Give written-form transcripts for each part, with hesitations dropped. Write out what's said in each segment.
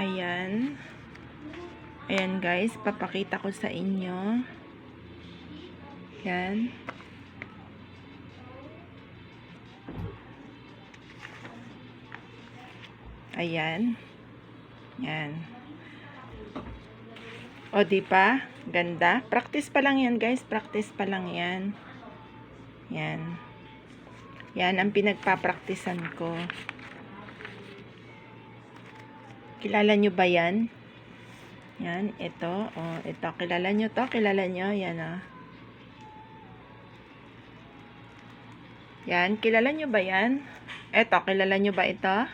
Ayan. Ayan guys, papakita ko sa inyo. Yan. Ayan. Yan. O, di ba? Ganda. Practice pa lang yan guys. Practice pa lang yan. Yan. Yan ang pinagpapraktisan ko. Kilala nyo ba yan? Yan. Ito. O, ito. Kilala nyo to? Kilala nyo? Yan o. Yan. Kilala nyo ba yan? Ito. Kilala nyo ba ito?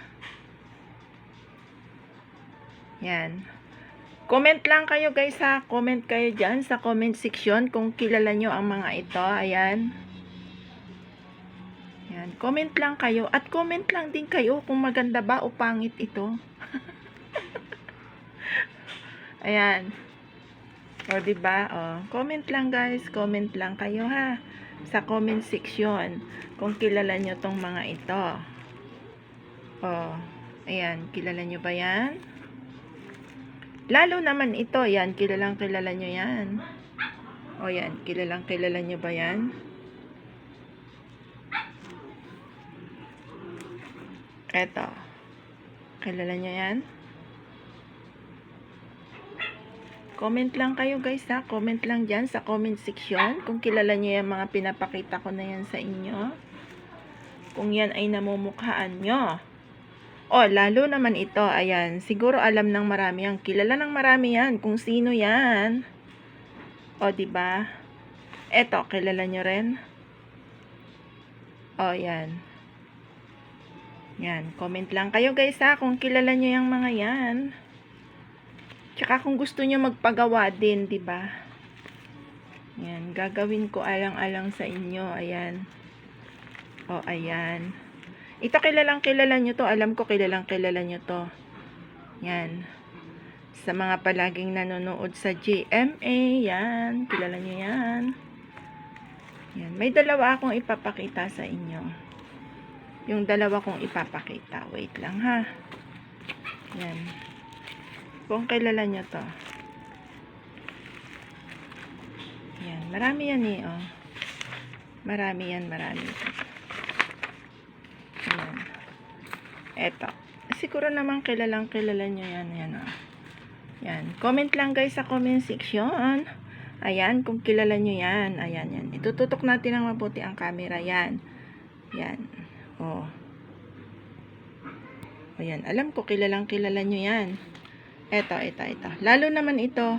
Yan. Comment lang kayo guys ha. Comment kayo dyan sa comment section kung kilala nyo ang mga ito. Ayan. Yan. Comment lang kayo. At comment lang din kayo kung maganda ba o pangit ito. Ayan. O diba? O. Comment lang guys. Comment lang kayo ha. Sa comment section kung kilala nyo tong mga ito. O. Ayan. Kilala nyo ba yan? Lalo naman ito, yan, kilalang kilala nyo yan. O yan, kilalang kilala nyo ba yan? Eto, kilala nyo yan? Comment lang kayo guys ha, comment lang dyan sa comment section kung kilala nyo yung mga pinapakita ko na yan sa inyo. Kung yan ay namumukhaan nyo. Oh, lalo naman ito, ayan, siguro alam ng marami yan, kilala ng marami yan, kung sino yan. O, diba? Eto, kilala nyo rin? O, yan. Yan, comment lang kayo guys ha, kung kilala nyo yung mga yan. Tsaka kung gusto nyo magpagawa din, diba? Yan, gagawin ko alang-alang sa inyo, ayan. O, ayan. Ito kilalang kilala nyo to. Alam ko kilalang kilala nyo to. Yan. Sa mga palaging nanonood sa GMA. Yan. Kilala nyo yan. Yan. May dalawa akong ipapakita sa inyo. Yung dalawa kong ipapakita. Wait lang ha. Yan. Kung kilala nyo to. Yan. Marami yan eh. Oh. Marami yan. Marami. Ayan. Eto. Siguro naman kilalang kilala nyo yan. Yan o. Yan. Comment lang guys sa comment section. Ayan. Kung kilala nyo yan. Ayan yan. Itututok natin ng mabuti ang camera. Yan. Yan. O. Ayan. Alam ko kilalang kilala nyo yan. Eto. Ito. Ito. Lalo naman ito.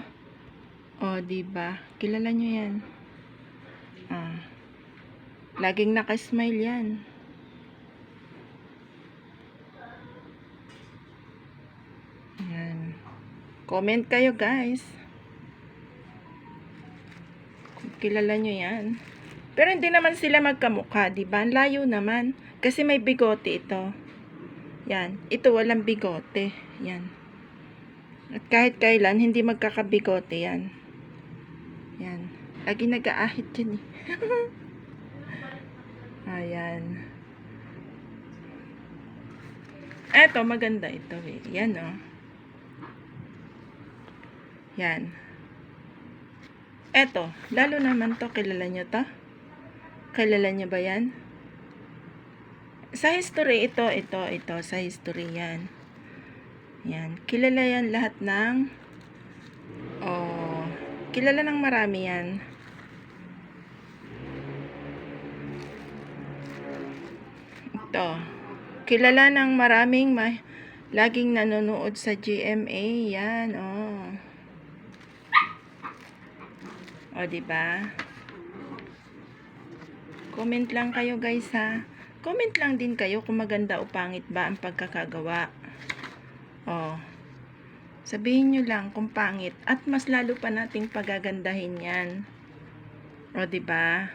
O. Diba? Kilala nyo yan. Laging nakasmile yan. Comment kayo guys. Kung kilala nyo yan. Pero hindi naman sila magkamukha, diba? Layo naman. Kasi may bigote ito. Yan. Ito walang bigote. Yan. At kahit kailan, hindi magkakabigote yan. Yan. Lagi nag-aahit yan eh. Ayan. Eto, maganda ito eh. Yan oh. Yan. Eto, lalo naman to, kilala nyo to? Kilala nyo ba yan? Sa history, ito, sa history yan. Yan. Kilala yan lahat ng, kilala ng marami yan. Ito. Kilala ng maraming laging nanonood sa GMA. Yan, O, diba? Comment lang kayo guys ha. Comment lang din kayo kung maganda o pangit ba ang pagkakagawa. O. Sabihin nyo lang kung pangit. At mas lalo pa nating pagagandahin yan. O, diba?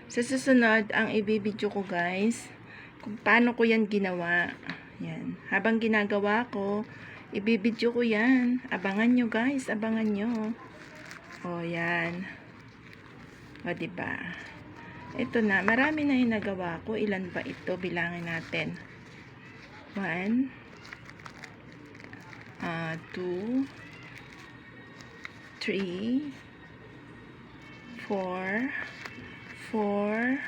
Sa susunod, ang ibibidyo ko guys, kung paano ko yan ginawa. Yan. Habang ginagawa ko, ibibidyo ko yan. Abangan nyo guys. Abangan nyo. O, yan. O, diba? Ito na. Marami na yung nagawa ko. Ilan ba ito? Bilangin natin. 1, 2, 3, 4, 4,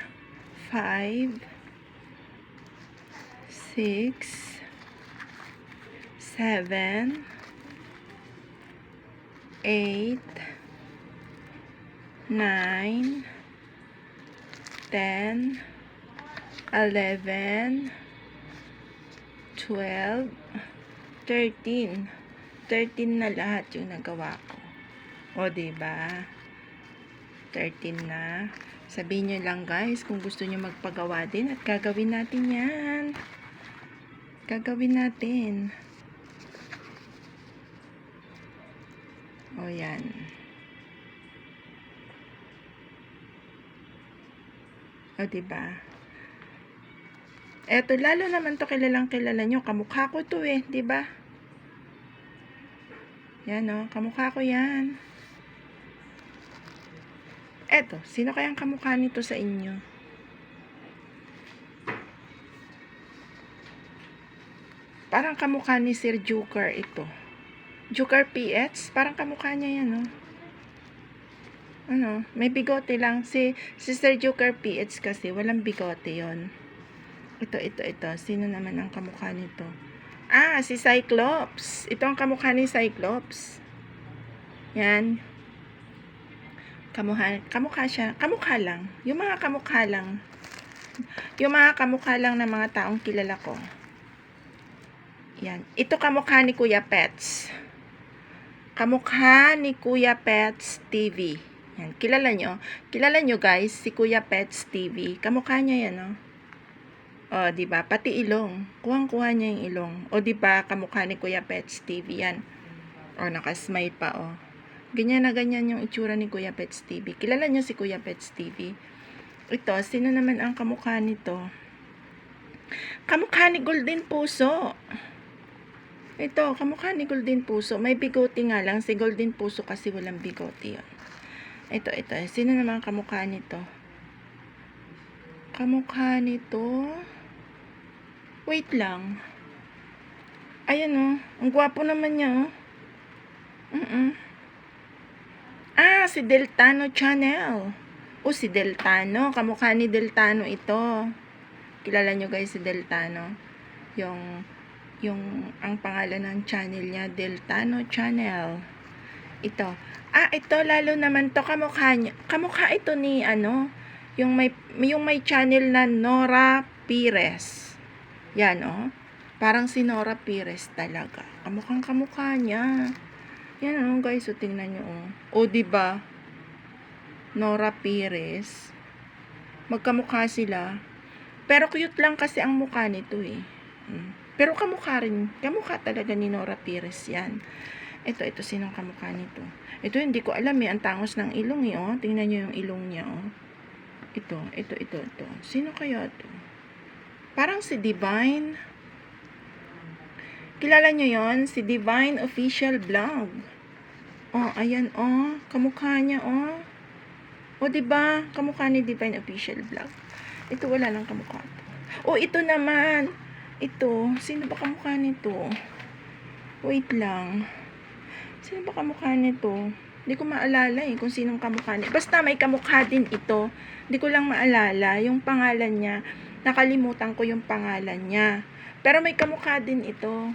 5, 6, 7, 8, 9, 10, 11, 12, 13. 13 na lahat yung nagawa ko. O, diba? 13 na. Sabihin nyo lang guys kung gusto nyo magpagawa din at gagawin natin yan. Gagawin natin. O, yan. O, diba? Eto, lalo naman to kilalang kilala nyo. Kamukha ko to eh, diba? Yan o, kamukha ko yan. Eto, sino kayang kamukha nito sa inyo? Parang kamukha ni Sir Joker ito. Joker PX, parang kamukha niya yan, no? Ano, may bigote lang. Si Sir Joker PX kasi, walang bigote yon. Ito. Sino naman ang kamukha nito? Ah, si Cyclops. Ito ang kamukha ni Cyclops. Yan. Kamukha siya. Kamukha lang. Yung mga kamukha lang. Yung mga kamukha lang ng mga taong kilala ko. Yan. Ito kamukha ni Kuya Pets. Kamukha ni Kuya Pets TV. Yan. Kilala nyo? Kilala nyo guys, si Kuya Pets TV. Kamukha niya yan, no? O, diba? Pati ilong. Kuhang-kuha niya yung ilong. O, diba? Kamukha ni Kuya Pets TV yan. O, nakasmile pa, o. Ganyan na ganyan yung itsura ni Kuya Pets TV. Kilala niyo si Kuya Pets TV? Ito, sino naman ang kamukha nito? Kamukha ni Golden Puso. Ito, kamukha ni Golden Puso. May bigote nga lang. Si Golden Puso kasi walang bigote yun. Ito. Sino naman ang kamukha nito? Kamukha nito? Wait lang. Ayan o. Ang gwapo naman niya o. Ah, si Deltano Channel. O, si Deltano. Kamukha ni Deltano ito. Kilala nyo guys si Deltano. Ang pangalan ng channel niya, Deltano Channel. Ito. Ah, ito lalo naman to kamukha niya. Kamukha ito ni yung may channel na Nora Pires. Yan Parang si Nora Pires talaga. Kamukha niya. Yan guys, so tingnan nyo O, diba? Nora Pires. Magkamukha sila. Pero cute lang kasi ang mukha nito eh. Pero kamukha talaga ni Nora Pires yan. Ito, sinong kamukha nito? Ito, hindi ko alam eh. Ang tangos ng ilong eh, Tingnan nyo yung ilong niya, Ito. Sino kaya ito? Parang si Divine. Kilala nyo yon? Si Divine Official Vlog. Ayan, kamukha niya, O, diba? Kamukha ni Divine Official Vlog. Ito, wala lang kamukha. Ito naman. Ito, sino ba kamukha nito? Wait lang. Sino ba kamukha nito? Hindi ko maalala kung sinong kamukha nito. Basta may kamukha din ito. Hindi ko lang maalala yung pangalan niya. Nakalimutan ko yung pangalan niya. Pero may kamukha din ito.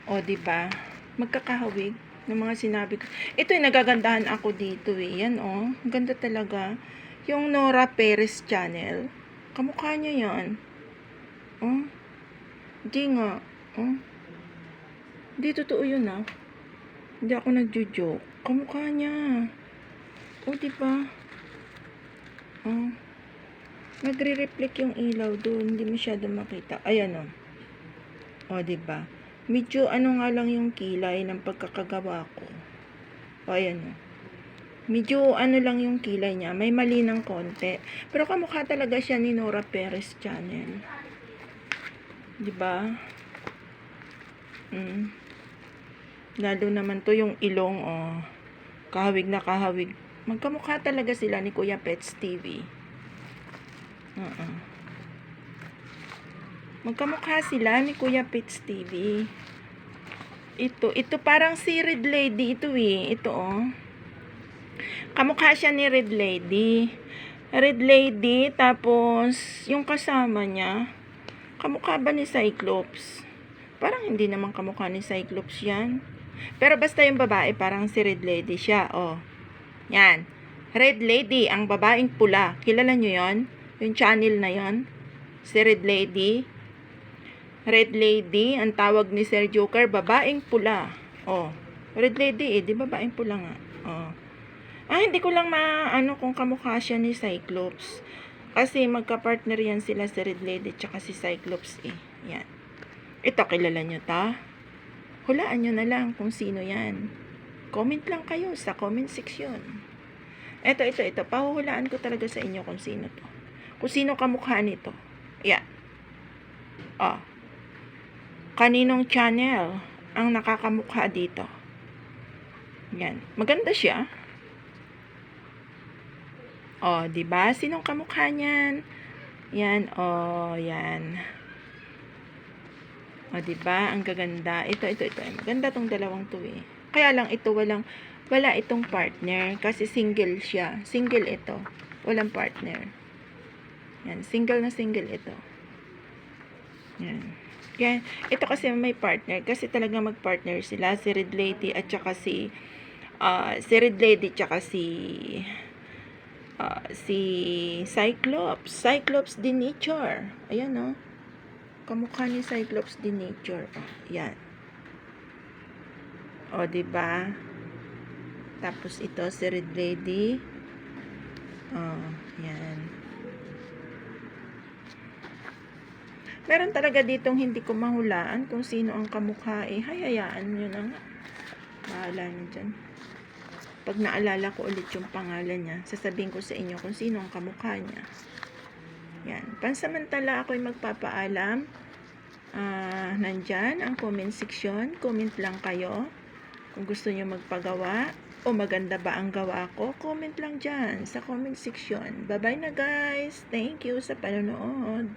O, diba? Magkakahawig ng mga sinabi ko. Ito yung nagagandahan ako dito eh. Yan Ang ganda talaga. Yung Nora Perez channel. Kamukha niya yan. Hindi nga. Hindi totoo yun Hindi ako nagjo-joke. Kamukha niya. O, diba? Nagre-reflect yung ilaw doon. Hindi masyado makita. Ayan O, diba? Medyo nga lang yung kilay ng pagkakagawa ko. O, ayan Medyo lang yung kilay niya. May mali ng konti. Pero kamukha talaga siya ni Nora Perez channel. Diba? Lalo naman to yung ilong, kahawig na kahawig. Magkamukha talaga sila ni Kuya Pets TV. Magkamukha sila ni Kuya Pits TV. Ito parang si Red Lady ito eh. Ito oh. Kamukha siya ni Red Lady. Red Lady, tapos yung kasama niya, kamukha ba ni Cyclops? Parang hindi naman kamukha ni Cyclops yan. Pero basta yung babae, parang si Red Lady siya. Oh. Yan. Red Lady, ang babaeng pula. Kilala nyo yon? Yung channel na yon? Si Red Lady. Red Lady, ang tawag ni Sir Joker, babaeng pula. Oh. Red Lady eh, di babaeng pula nga. Oh. Hindi ko lang maano kung kamukha siya ni Cyclops. Kasi magka-partner yan sila si Red Lady tsaka si Cyclops eh. Yan. Ito, kilala nyo ta? Hulaan nyo na lang kung sino yan. Comment lang kayo sa comment section. Ito. Pahuhulaan ko talaga sa inyo kung sino to. Kung sino kamukha nito. Yan. Oh. Kaninong channel ang nakakamukha dito? Yan. Maganda siya. Oh, 'di ba? Sinong kamukha niyan? Yan, oh, yan. Oh, 'di ba? Ang gaganda. Ito. Maganda tong dalawang 'to eh. Kaya lang ito wala itong partner kasi single siya. Single ito. Walang partner. Yan, single na single ito. Yan. Yan. Ito kasi may partner kasi talaga mag-partner sila si Red Lady at saka si Red Lady tsaka si Cyclops din nature. Ayan oh. Kamukha ni Cyclops din nature. Oh, yan. Oh, 'di ba? Tapos ito si Red Lady. Oh, yan. Meron talaga ditong hindi ko mahulaan kung sino ang kamukha eh. Hayayaan nyo na nga. Bahala nyo dyan. Pag naalala ko ulit yung pangalan niya, sasabihin ko sa inyo kung sino ang kamukha niya. Yan. Pansamantala ako'y magpapaalam. Nandyan ang comment section. Comment lang kayo. Kung gusto nyo magpagawa o maganda ba ang gawa ko, comment lang dyan sa comment section. Bye-bye na guys. Thank you sa panonood.